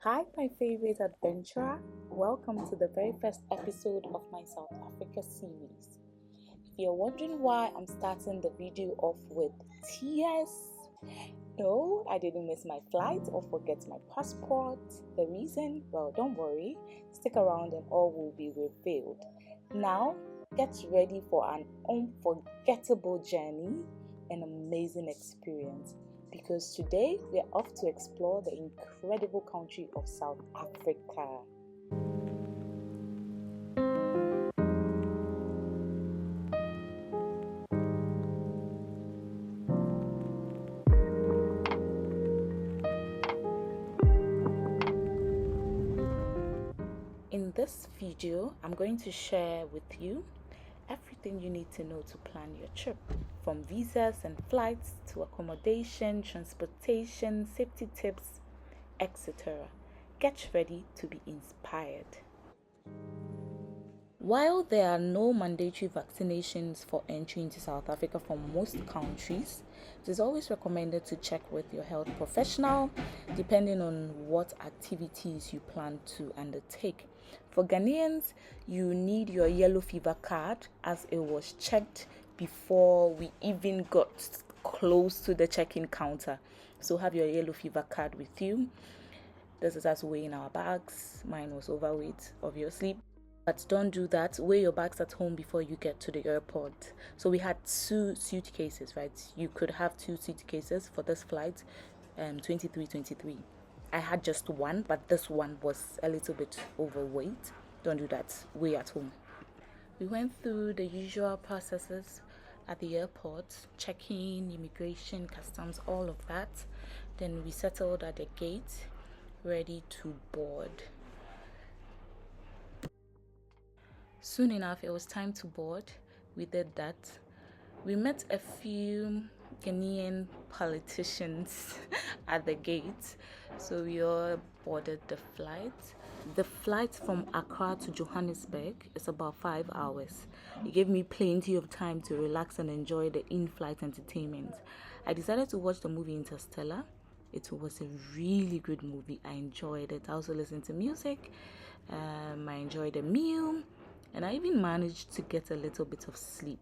Hi, my favorite adventurer. Welcome to the very first episode of my South Africa series. If you're wondering why I'm starting the video off with tears, no, I didn't miss my flight or forget my passport. The reason? Well, don't worry. Stick around and all will be revealed. Now, get ready for an unforgettable journey, an amazing experience. Because today we're off to explore the incredible country of South Africa. In this video, I'm going to share with you everything you need to know to plan your trip, from visas and flights to accommodation, transportation, safety tips, etc. Get ready to be inspired. While there are no mandatory vaccinations for entry into South Africa from most countries, it is always recommended to check with your health professional depending on what activities you plan to undertake. For Ghanaians, you need your yellow fever card, as it was checked before we even got close to the check-in counter. So have your yellow fever card with you. This is us weighing our bags. Mine was overweight, obviously. But don't do that. Weigh your bags at home before you get to the airport. So we had 2 suitcases, right? You could have 2 suitcases for this flight, 23. I had just one, but this one was a little bit overweight. Don't do that. Weigh at home. We went through the usual processes at the airport, check-in, immigration, customs, all of that. Then we settled at the gate, ready to board. Soon enough, it was time to board. We did that. We met a few Ghanaian politicians at the gate, so we all boarded the flight. The flight from Accra to Johannesburg is about 5 hours. It gave me plenty of time to relax and enjoy the in-flight entertainment. I decided to watch the movie Interstellar. It was a really good movie. I enjoyed it. I also listened to music. I enjoyed the meal. And I even managed to get a little bit of sleep.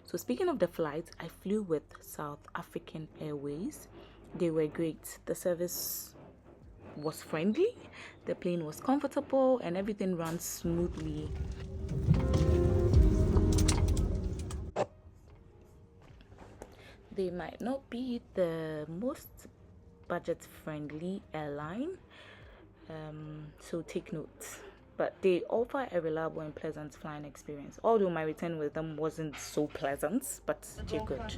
So speaking of the flight, I flew with South African Airways. They were great. The service was friendly, the plane was comfortable, and everything ran smoothly. They might not be the most budget-friendly airline, so take note. But they offer a reliable and pleasant flying experience. Although my return with them wasn't so pleasant, but they're good.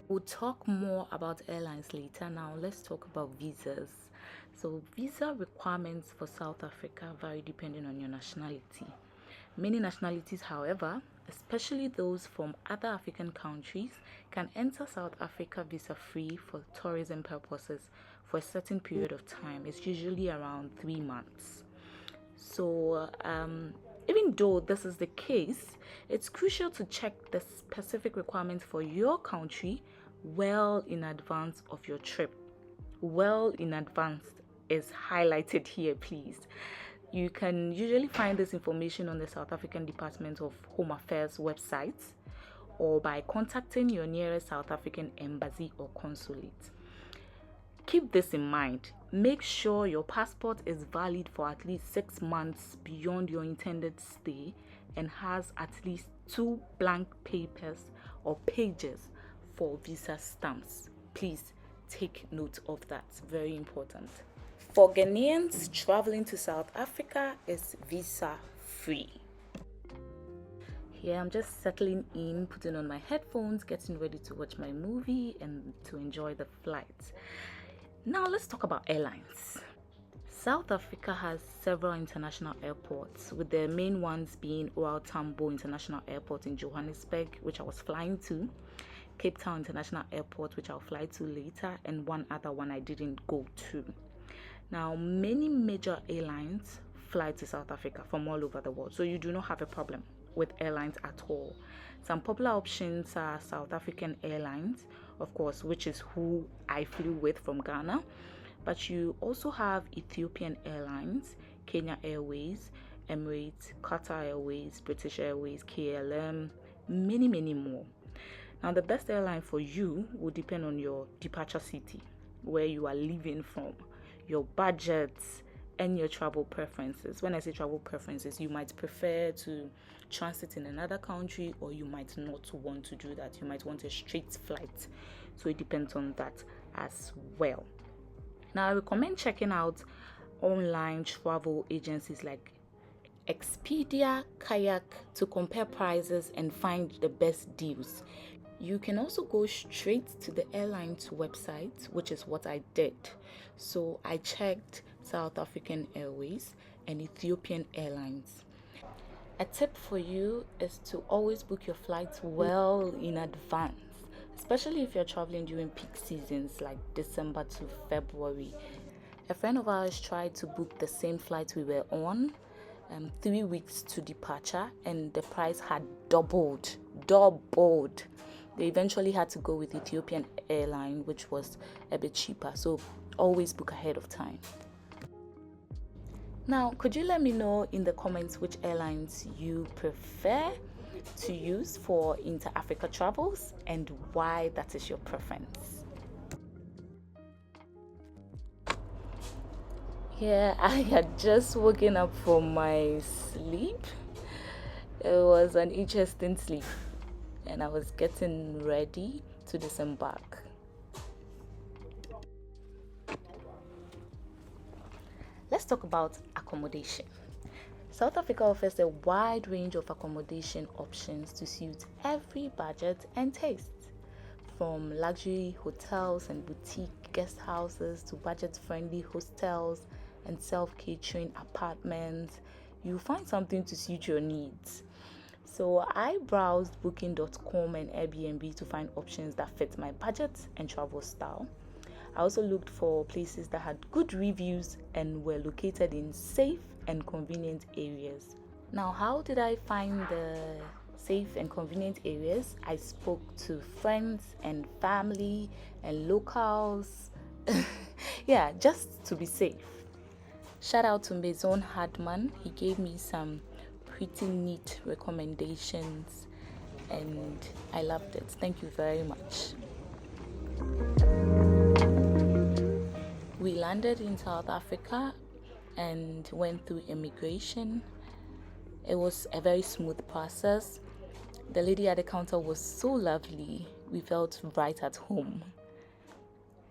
We'll talk more about airlines later. Now let's talk about visas. So visa requirements for South Africa vary depending on your nationality. Many nationalities, however, especially those from other African countries, can enter South Africa visa-free for tourism purposes for a certain period of time. It's usually around 3 months. So even though this is the case, it's crucial to check the specific requirements for your country well in advance of your trip. Well in advance is highlighted here, please. You can usually find this information on the South African Department of Home Affairs website or by contacting your nearest South African embassy or consulate. Keep this in mind. Make sure your passport is valid for at least 6 months beyond your intended stay and has at least 2 blank papers or pages for visa stamps. Please take note of that. Very important. For Ghanaians, traveling to South Africa is visa free. Here I'm just settling in, putting on my headphones, getting ready to watch my movie and to enjoy the flight. Now let's talk about airlines. South Africa has several international airports, with the main ones being OR Tambo International Airport in Johannesburg, which I was flying to, Cape Town International Airport, which I'll fly to later, and one other one I didn't go to. Now, many major airlines fly to South Africa from all over the world, so you do not have a problem with airlines at all. Some popular options are South African Airlines, of course, which is who I flew with from Ghana. But you also have Ethiopian Airlines, Kenya Airways, Emirates, Qatar Airways, British Airways, KLM, many more. Now, the best airline for you will depend on your departure city, where you are leaving from, your budgets, and your travel preferences. When I say travel preferences, you might prefer to transit in another country, or you might not want to do that. You might want a straight flight. So it depends on that as well. Now, I recommend checking out online travel agencies like Expedia, Kayak to compare prices and find the best deals. You can also go straight to the airline's website, which is what I did. So I checked South African Airways and Ethiopian Airlines. A tip for you is to always book your flights well in advance, especially if you're traveling during peak seasons like December to February. A friend of ours tried to book the same flight we were on 3 weeks to departure, and the price had doubled. They eventually had to go with Ethiopian Airline, which was a bit cheaper. So always book ahead of time. Now, could you let me know in the comments which airlines you prefer to use for inter-Africa travels and why that is your preference? Yeah, I had just woken up from my sleep. It was an interesting sleep, and I was getting ready to disembark. Let's talk about accommodation. South Africa offers a wide range of accommodation options to suit every budget and taste. From luxury hotels and boutique guest houses to budget-friendly hostels and self-catering apartments, you'll find something to suit your needs. So I browsed booking.com and Airbnb to find options that fit my budget and travel style. I also looked for places that had good reviews and were located in safe and convenient areas. Now, how did I find the safe and convenient areas? I spoke to friends and family and locals. Yeah, just to be safe. Shout out to Maison Hardman. He gave me some pretty neat recommendations and I loved it. Thank you very much. We landed in South Africa and went through immigration. It was a very smooth process. The lady at the counter was so lovely. We felt right at home.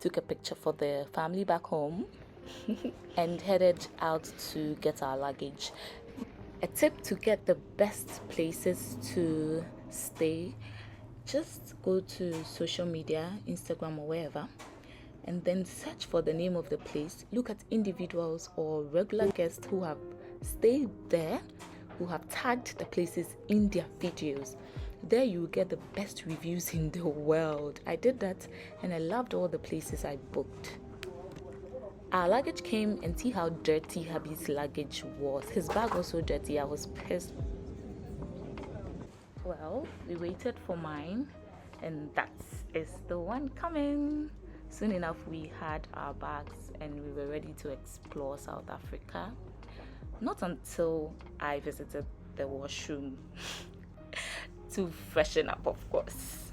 Took a picture for the family back home and headed out to get our luggage. A tip to get the best places to stay: just go to social media, Instagram or wherever, and then search for the name of the place. Look at individuals or regular guests who have stayed there, who have tagged the places in their videos. There you will get the best reviews in the world. I did that and I loved all the places I booked. Our luggage came and see how dirty hubby's luggage was. His bag was so dirty, I was pissed. Well, we waited for mine and that is the one coming. Soon enough, we had our bags and we were ready to explore South Africa. Not until I visited the washroom to freshen up, of course.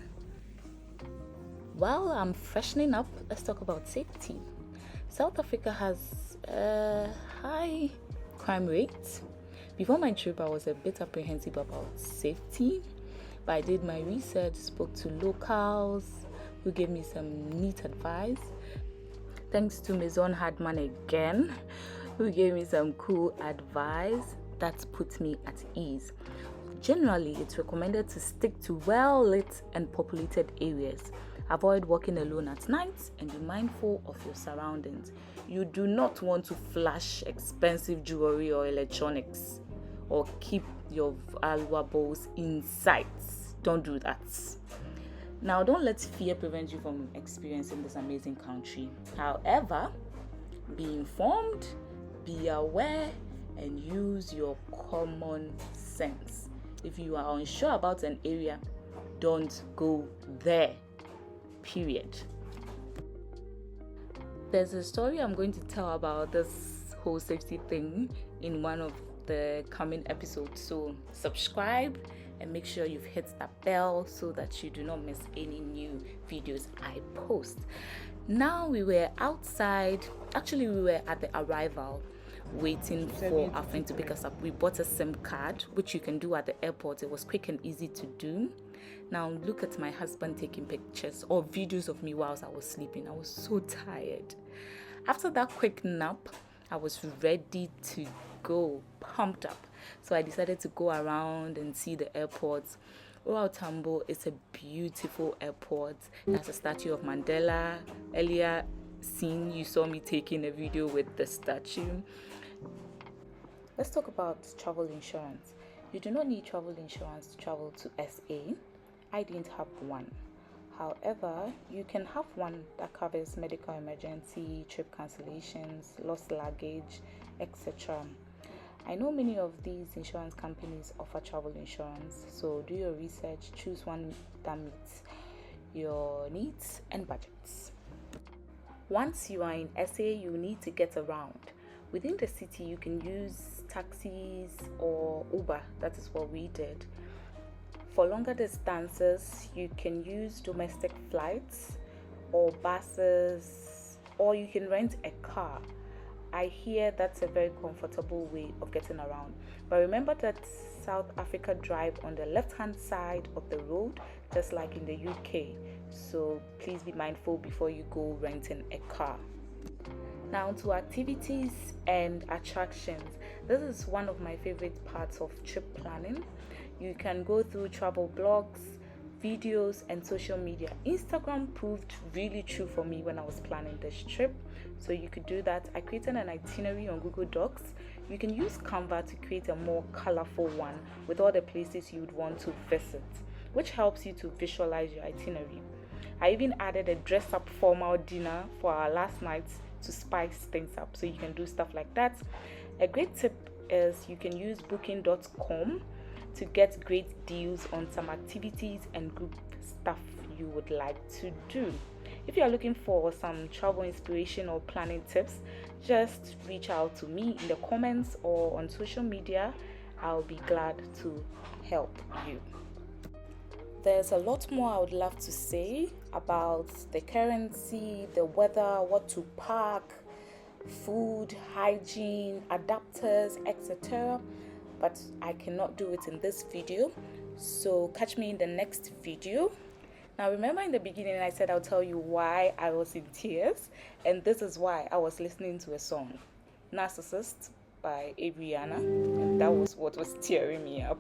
While I'm freshening up, let's talk about safety. South Africa has a high crime rate. Before my trip, I was a bit apprehensive about safety, but I did my research, spoke to locals who gave me some neat advice. Thanks to Maison Hardman again, who gave me some cool advice that put me at ease. Generally, it's recommended to stick to well-lit and populated areas. Avoid walking alone at night and be mindful of your surroundings. You do not want to flash expensive jewelry or electronics or keep your valuables in sight. Don't do that. Now, don't let fear prevent you from experiencing this amazing country. However, be informed, be aware, and use your common sense. If you are unsure about an area, don't go there. period. There's a story I'm going to tell about this whole safety thing in one of the coming episodes, so subscribe and make sure you've hit that bell so that you do not miss any new videos I post. Now we were outside, actually we were at the arrival waiting for our friend to pick us up. We bought a SIM card, which you can do at the airport. It was quick and easy to do. Now look at my husband taking pictures or videos of me whilst I was sleeping. I was so tired. After that quick nap, I was ready to go, pumped up. So I decided to go around and see the airport. Tambo is a beautiful airport. It has a statue of Mandela. Earlier scene, you saw me taking a video with the statue. Let's talk about travel insurance. You do not need travel insurance to travel to SA. I didn't have one. However, you can have one that covers medical emergency, trip cancellations, lost luggage, etc. I know many of these insurance companies offer travel insurance, so do your research, choose one that meets your needs and budgets. Once you are in SA, you need to get around. Within the city, you can use taxis or Uber. That is what we did. For longer distances, you can use domestic flights or buses, or you can rent a car. I hear that's a very comfortable way of getting around. But remember that South Africa drive on the left-hand side of the road, just like in the UK. So please be mindful before you go renting a car. Now to activities and attractions. This is one of my favorite parts of trip planning. You can go through travel blogs, videos, and social media. Instagram proved really true for me when I was planning this trip, so you could do that. I created an itinerary on Google Docs. You can use Canva to create a more colorful one with all the places you would want to visit, which helps you to visualize your itinerary. I even added a dress-up formal dinner for our last night to spice things up, so you can do stuff like that. A great tip is you can use booking.com to get great deals on some activities and group stuff you would like to do. If you are looking for some travel inspiration or planning tips, just reach out to me in the comments or on social media. I'll be glad to help you. There's a lot more I would love to say about the currency, the weather, what to pack, food, hygiene, adapters, etc. But I cannot do it in this video, so catch me in the next video. Now remember, in the beginning I said I'll tell you why I was in tears, and this is why. I was listening to a song, Narcissist by Rihanna, and that was what was tearing me up.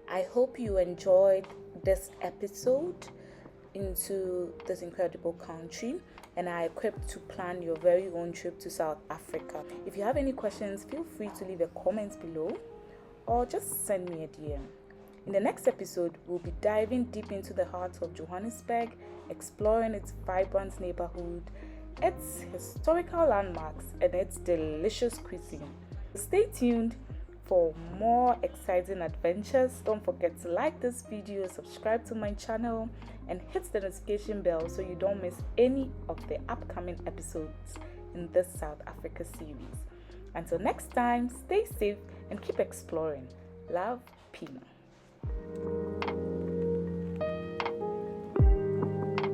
I hope you enjoyed this episode into this incredible country, and are equipped to plan your very own trip to South Africa. If you have any questions, feel free to leave a comment below or just send me a DM. In the next episode, we'll be diving deep into the heart of Johannesburg, exploring its vibrant neighborhood, its historical landmarks, and its delicious cuisine. Stay tuned for more exciting adventures. Don't forget to like this video, subscribe to my channel, and hit the notification bell so you don't miss any of the upcoming episodes in this South Africa series. Until next time, stay safe and keep exploring. Love, Pina.